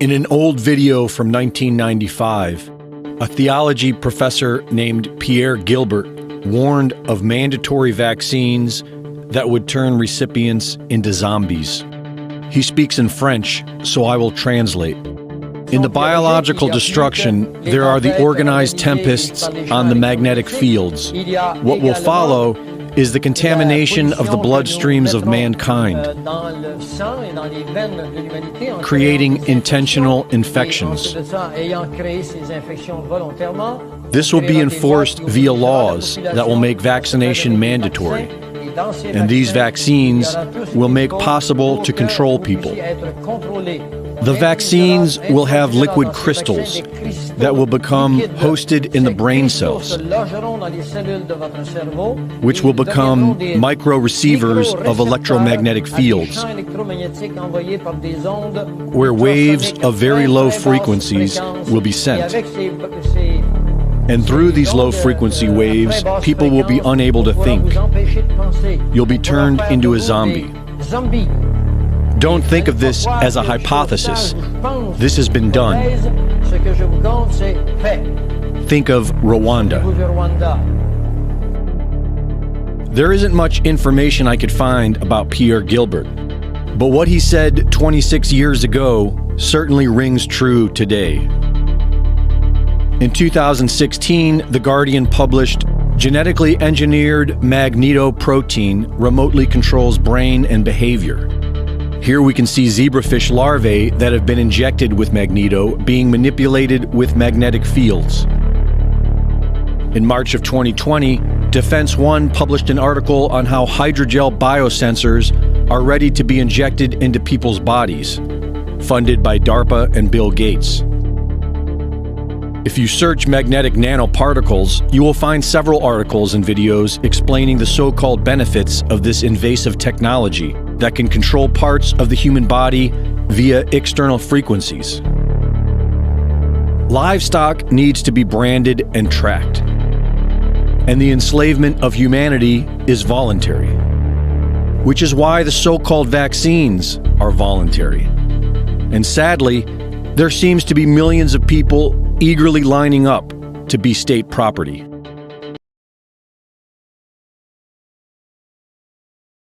In an old video from 1995, a theology professor named Pierre Gilbert warned of mandatory vaccines that would turn recipients into zombies. He speaks in French, so I will translate. In the biological destruction, there are the organized tempests on the magnetic fields. What will follow is the contamination of the bloodstreams of mankind, creating intentional infections. This will be enforced via laws that will make vaccination mandatory, and these vaccines will make possible to control people. The vaccines will have liquid crystals that will become hosted in the brain cells, which will become micro-receivers of electromagnetic fields, where waves of very low frequencies will be sent. And through these low-frequency waves, people will be unable to think. You'll be turned into a zombie. Don't think of this as a hypothesis. This has been done. Think of Rwanda. There isn't much information I could find about Pierre Gilbert, but what he said 26 years ago certainly rings true today. In 2016, The Guardian published Genetically Engineered Magnetoprotein Remotely Controls Brain and Behavior. Here we can see zebrafish larvae that have been injected with magneto being manipulated with magnetic fields. In March of 2020, Defense One published an article on how hydrogel biosensors are ready to be injected into people's bodies, funded by DARPA and Bill Gates. If you search magnetic nanoparticles, you will find several articles and videos explaining the so-called benefits of this invasive technology that can control parts of the human body via external frequencies. Livestock needs to be branded and tracked, and the enslavement of humanity is voluntary, which is why the so-called vaccines are voluntary. And sadly, there seems to be millions of people eagerly lining up to be state property.